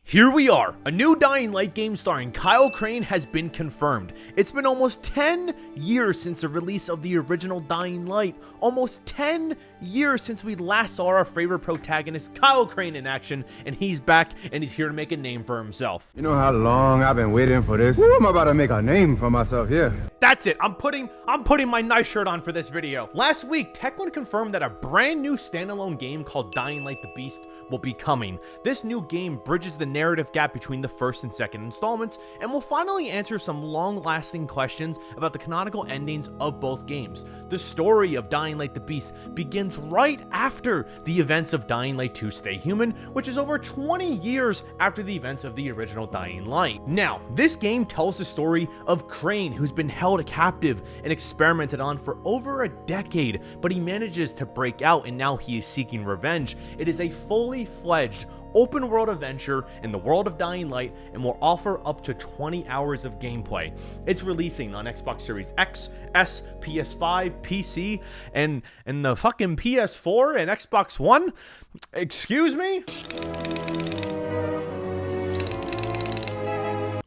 Here we are, a new Dying Light game starring Kyle Crane has been confirmed. It's been almost 10 years since the release of the original Dying Light, almost 10 years since we last saw our favorite protagonist Kyle Crane in action, and he's back and he's here to make a name for himself. You know how long I've been waiting for this? Woo, I'm about to make a name for myself here. That's it, I'm putting my nice shirt on for this video. Last week, Techland confirmed that a brand new standalone game called Dying Light the Beast will be coming. This new game bridges the narrative gap between the first and second installments and will finally answer some long-lasting questions about the canonical endings of both games. The story of Dying Light the Beast begins right after the events of Dying Light 2 Stay Human, which is over 20 years after the events of the original Dying Light. Now, this game tells the story of Crane, who's been held captive and experimented on for over a decade, but he manages to break out and now he is seeking revenge. It is a fully fledged open world adventure in the world of Dying Light and will offer up to 20 hours of gameplay. It's releasing on Xbox Series X, S, PS5, PC, and the fucking PS4 and Xbox One. Excuse me?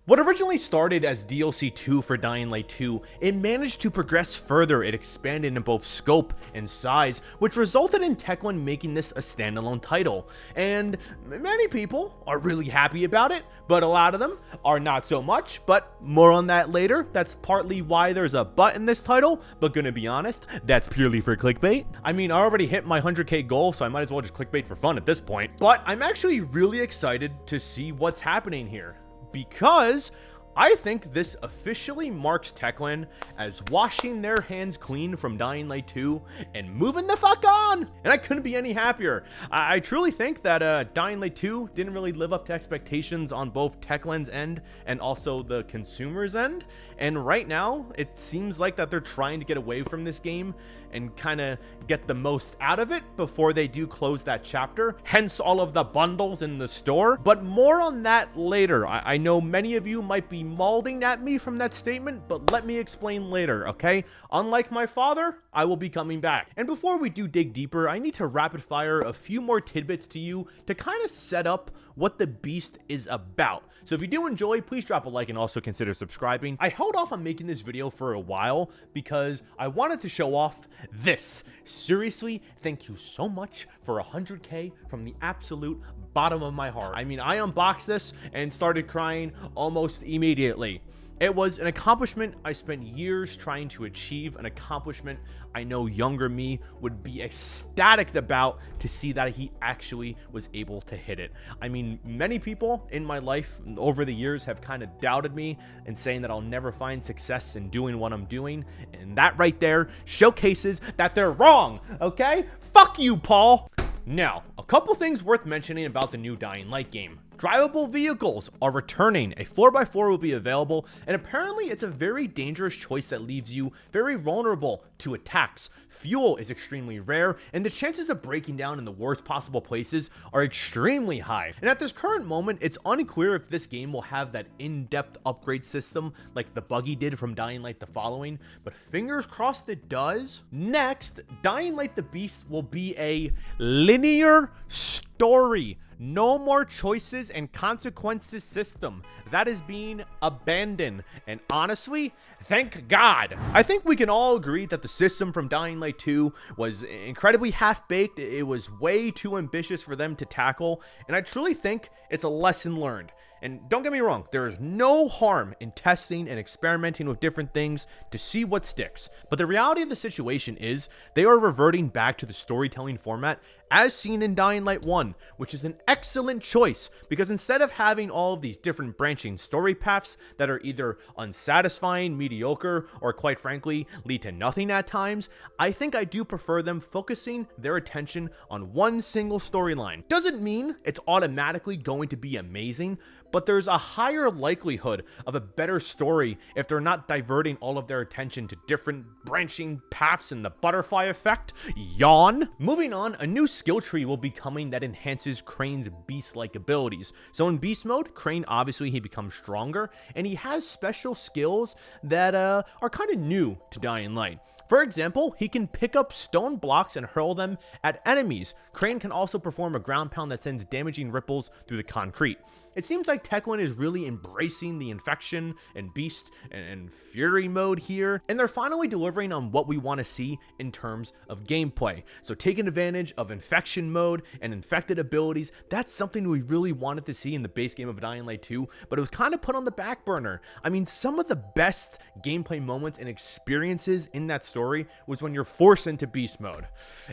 What originally started as DLC 2 for Dying Light 2, it managed to progress further. It expanded in both scope and size, which resulted in Techland making this a standalone title. And many people are really happy about it, but a lot of them are not so much, but more on that later. That's partly why there's a but in this title, but gonna be honest, that's purely for clickbait. I mean, I already hit my 100k goal, so I might as well just clickbait for fun at this point. But I'm actually really excited to see what's happening here, because I think this officially marks Techland as washing their hands clean from Dying Light 2 and moving the fuck on, and I couldn't be any happier. I truly think that Dying Light 2 didn't really live up to expectations on both Techland's end and also the consumer's end, and right now it seems like that they're trying to get away from this game and kind of get the most out of it before they do close that chapter, hence all of the bundles in the store. But more on that later. I know many of you might be mauling at me from that statement, but let me explain later, okay? Unlike my father, I will be coming back. And before we do dig deeper, I need to rapid fire a few more tidbits to you to kind of set up what the Beast is about. So if you do enjoy, please drop a like and also consider subscribing. I held off on making this video for a while because I wanted to show off this. Seriously, thank you so much for 100k from the absolute bottom of my heart. I mean, I unboxed this and started crying almost immediately. It was an accomplishment I spent years trying to achieve, an accomplishment I know younger me would be ecstatic about to see that he actually was able to hit it. I mean, many people in my life over the years have kind of doubted me and saying that I'll never find success in doing what I'm doing, and that right there showcases that they're wrong, okay? Fuck you, Paul! Now, a couple things worth mentioning about the new Dying Light game. Drivable vehicles are returning. A 4x4 will be available, and apparently it's a very dangerous choice that leaves you very vulnerable to attacks. Fuel is extremely rare, and the chances of breaking down in the worst possible places are extremely high. And at this current moment, it's unclear if this game will have that in-depth upgrade system like the buggy did from Dying Light the Following, but fingers crossed it does. Next, Dying Light the Beast will be a linear story. No more choices and consequences system. That is being abandoned. And honestly, thank God. I think we can all agree that the system from Dying Light 2 was incredibly half-baked. It was way too ambitious for them to tackle. And I truly think it's a lesson learned. And don't get me wrong, there is no harm in testing and experimenting with different things to see what sticks. But the reality of the situation is they are reverting back to the storytelling format as seen in Dying Light 1, which is an excellent choice because instead of having all of these different branching story paths that are either unsatisfying, mediocre, or quite frankly lead to nothing at times, I think I do prefer them focusing their attention on one single storyline. Doesn't mean it's automatically going to be amazing, but there's a higher likelihood of a better story if they're not diverting all of their attention to different branching paths and the butterfly effect. Yawn. Moving on, a new skill tree will be coming that enhances Crane's beast-like abilities. So in beast mode, Crane obviously he becomes stronger, and he has special skills that are kind of new to Dying Light. For example, he can pick up stone blocks and hurl them at enemies. Crane can also perform a ground pound that sends damaging ripples through the concrete. It seems like Techland is really embracing the infection and beast and fury mode here, and they're finally delivering on what we want to see in terms of gameplay. So taking advantage of infection mode and infected abilities, that's something we really wanted to see in the base game of Dying Light 2, but it was kind of put on the back burner. I mean, some of the best gameplay moments and experiences in that story was when you're forced into beast mode,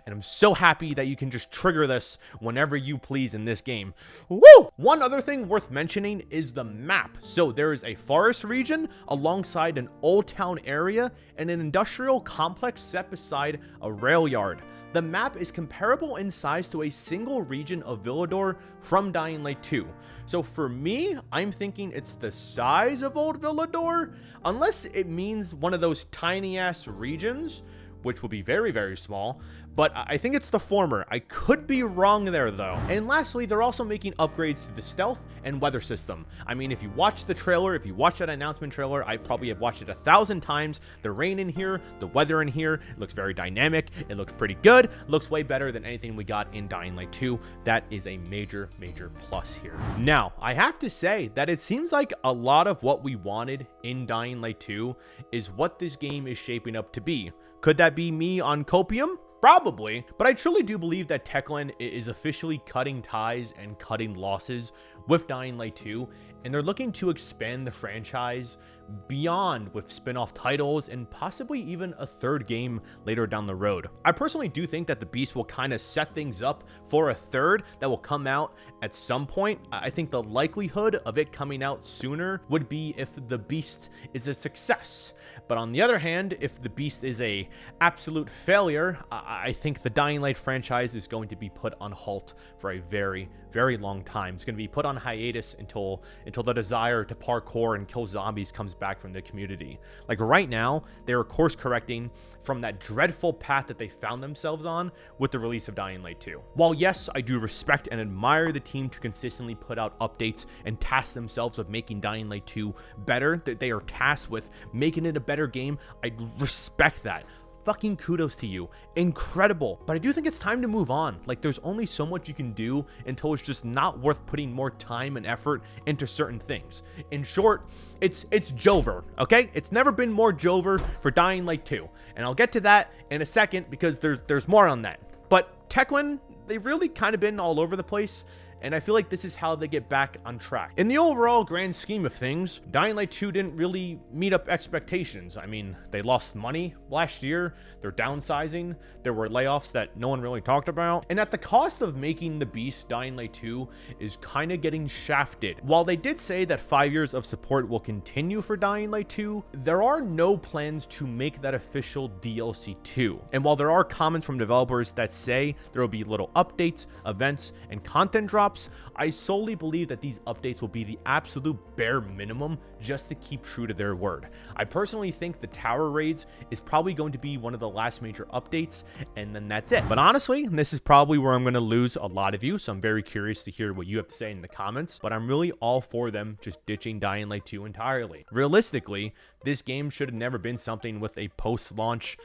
and I'm so happy that you can just trigger this whenever you please in this game. Woo! One other thing worth mentioning is the map. So there is a forest region alongside an old town area and an industrial complex set beside a rail yard. The map is comparable in size to a single region of Villador from Dying Light 2. So for me, I'm thinking it's the size of Old Villador, unless it means one of those tiny ass regions, which will be very, very small. But I think it's the former. I could be wrong there though. And lastly, they're also making upgrades to the stealth and weather system. I mean, if you watch the trailer, if you watch that announcement trailer, I probably have watched it 1,000 times. The rain in here, the weather in here, it looks very dynamic. It looks pretty good. It looks way better than anything we got in Dying Light 2. That is a major, major plus here. Now, I have to say that it seems like a lot of what we wanted in Dying Light 2 is what this game is shaping up to be. Could that be me on copium? Probably, but I truly do believe that Techland is officially cutting ties and cutting losses with Dying Light 2, and they're looking to expand the franchise beyond with spin-off titles and possibly even a third game later down the road. I personally do think that the Beast will kind of set things up for a third that will come out at some point. I think the likelihood of it coming out sooner would be if the Beast is a success. But on the other hand, if the Beast is a absolute failure, I think the Dying Light franchise is going to be put on halt for a very, very long time. It's going to be put on hiatus until the desire to parkour and kill zombies comes back from the community. Like right now, they are course correcting from that dreadful path that they found themselves on with the release of Dying Light 2. While yes, I do respect and admire the team to consistently put out updates and task themselves with making Dying Light 2 better, that they are tasked with making it a better game, I respect that. Fucking kudos to you. Incredible. But I do think it's time to move on. Like, there's only so much you can do until it's just not worth putting more time and effort into certain things. In short, it's Jover, okay? It's never been more Jover for Dying Light 2. And I'll get to that in a second because there's more on that. But Techland, they've really kind of been all over the place, and I feel like this is how they get back on track. In the overall grand scheme of things, Dying Light 2 didn't really meet up expectations. I mean, they lost money last year, they're downsizing, there were layoffs that no one really talked about, and at the cost of making the beast, Dying Light 2 is kind of getting shafted. While they did say that 5 years of support will continue for Dying Light 2, there are no plans to make that official DLC 2. And while there are comments from developers that say there will be little updates, events, and content drops, I solely believe that these updates will be the absolute bare minimum just to keep true to their word. I personally think the tower raids is probably going to be one of the last major updates, and then that's it. But honestly, this is probably where I'm going to lose a lot of you, so I'm very curious to hear what you have to say in the comments, but I'm really all for them just ditching Dying Light 2 entirely. Realistically, this game should have never been something with a post-launch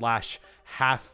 / half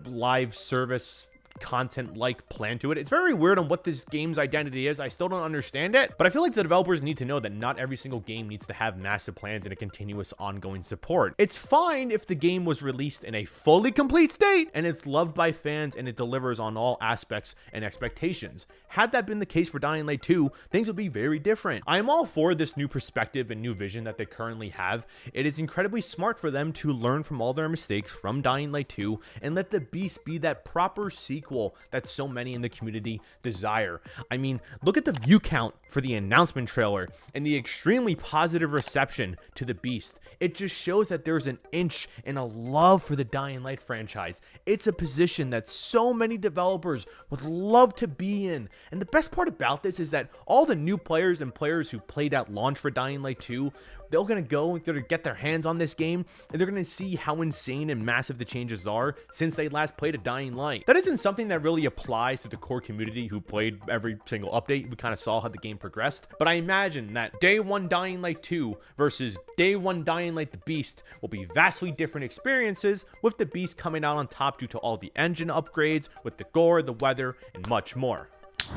live service content like plan to it. It's very weird on what this game's identity is. I still don't understand it, but I feel like the developers need to know that not every single game needs to have massive plans and a continuous ongoing support. It's fine if the game was released in a fully complete state and it's loved by fans and it delivers on all aspects and expectations. Had that been the case for Dying Light 2, things would be very different. I am all for this new perspective and new vision that they currently have. It is incredibly smart for them to learn from all their mistakes from Dying Light 2 and let the beast be that proper sequel that so many in the community desire. I mean, look at the view count for the announcement trailer and the extremely positive reception to the beast. It just shows that there's an inch and a love for the Dying Light franchise. It's a position that so many developers would love to be in. And the best part about this is that all the new players and players who played at launch for Dying Light 2, they're going to get their hands on this game, and they're going to see how insane and massive the changes are since they last played a Dying Light. That isn't something that really applies to the core community who played every single update. We kind of saw how the game progressed, but I imagine that day one Dying Light 2 versus day one Dying Light the Beast will be vastly different experiences, with the Beast coming out on top due to all the engine upgrades, with the gore, the weather, and much more.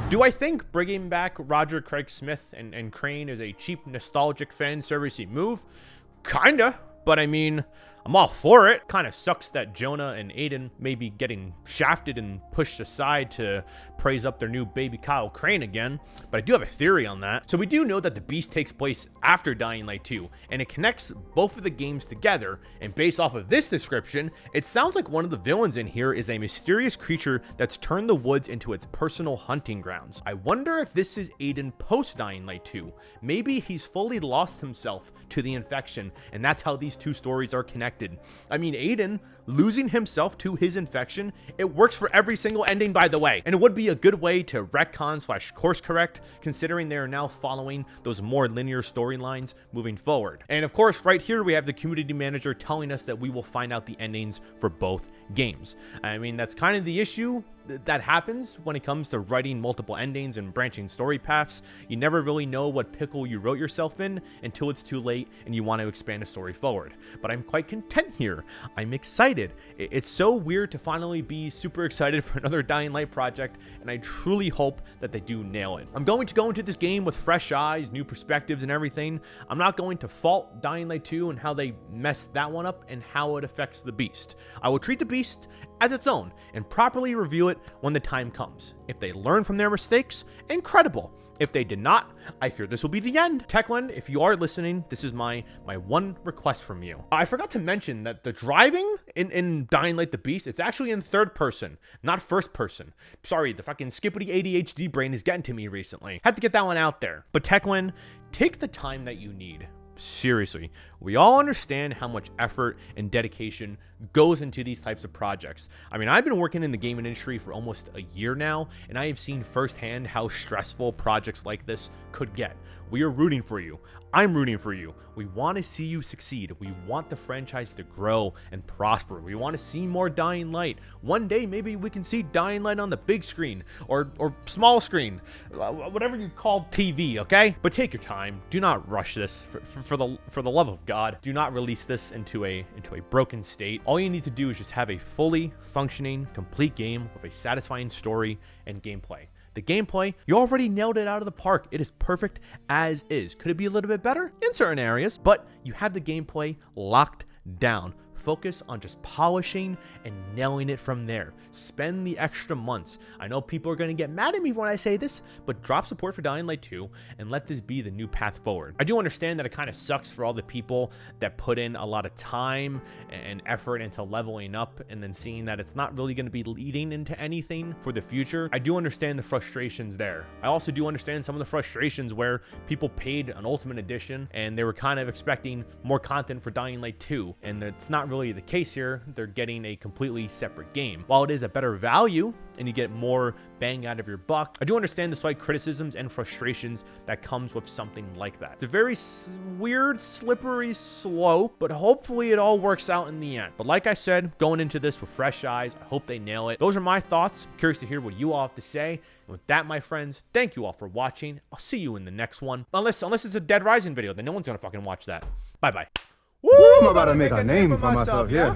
Do I think bringing back Roger Craig Smith and Crane is a cheap, nostalgic fan servicey move? Kinda, but I mean, I'm all for it. Kind of sucks that Jonah and Aiden may be getting shafted and pushed aside to praise up their new baby Kyle Crane again, but I do have a theory on that. So we do know that the Beast takes place after Dying Light 2, and it connects both of the games together, and based off of this description, it sounds like one of the villains in here is a mysterious creature that's turned the woods into its personal hunting grounds. I wonder if this is Aiden post Dying Light 2. Maybe he's fully lost himself to the infection, and that's how these two stories are connected. I mean, Aiden losing himself to his infection, it works for every single ending, by the way, and it would be a good way to retcon / course correct, considering they are now following those more linear storylines moving forward. And of course, right here we have the community manager telling us that we will find out the endings for both games. I mean, that's kind of the issue that happens when it comes to writing multiple endings and branching story paths. You never really know what pickle you wrote yourself in until it's too late and you want to expand a story forward. But I'm quite content here. I'm excited. It's so weird to finally be super excited for another Dying Light project, and I truly hope that they do nail it. I'm going to go into this game with fresh eyes, new perspectives and everything. I'm not going to fault Dying Light 2 and how they messed that one up and how it affects the Beast. I will treat the Beast as its own and properly review it when the time comes. If they learn from their mistakes, incredible. If they did not, I fear this will be the end. Techland, if you are listening, this is my one request from you. I forgot to mention that the driving in Dying Light the Beast, it's actually in third person, not first person. Sorry, the fucking skippity ADHD brain is getting to me recently. Had to get that one out there. But Techland, take the time that you need. Seriously, we all understand how much effort and dedication goes into these types of projects. I mean, I've been working in the gaming industry for almost a year now, and I have seen firsthand how stressful projects like this could get. We are rooting for you. I'm rooting for you. We want to see you succeed. We want the franchise to grow and prosper. We want to see more Dying Light. One day, maybe we can see Dying Light on the big screen or small screen, whatever you call TV, okay? But take your time. Do not rush this. For the love of God, do not release this into a broken state. All you need to do is just have a fully functioning, complete game with a satisfying story and gameplay. The gameplay, you already nailed it out of the park. It is perfect as is. Could it be a little bit better? In certain areas, but you have the gameplay locked down. Focus on just polishing and nailing it from there. Spend the extra months. I know people are going to get mad at me when I say this, but drop support for Dying Light 2 and let this be the new path forward. I do understand that it kind of sucks for all the people that put in a lot of time and effort into leveling up and then seeing that it's not really going to be leading into anything for the future. I do understand the frustrations there. I also do understand some of the frustrations where people paid an Ultimate Edition and they were kind of expecting more content for Dying Light 2, and it's not really the case here. They're getting a completely separate game. While it is a better value and you get more bang out of your buck, I do understand the slight criticisms and frustrations that comes with something like that. It's a very weird, slippery slope, but hopefully it all works out in the end. But like I said, going into this with fresh eyes, I hope they nail it. Those are my thoughts. I'm curious to hear what you all have to say. And with that, my friends, thank you all for watching. I'll see you in the next one. Unless it's a Dead Rising video, then no one's gonna fucking watch that. Bye-bye. Woo, I'm about to make a name for myself, yeah.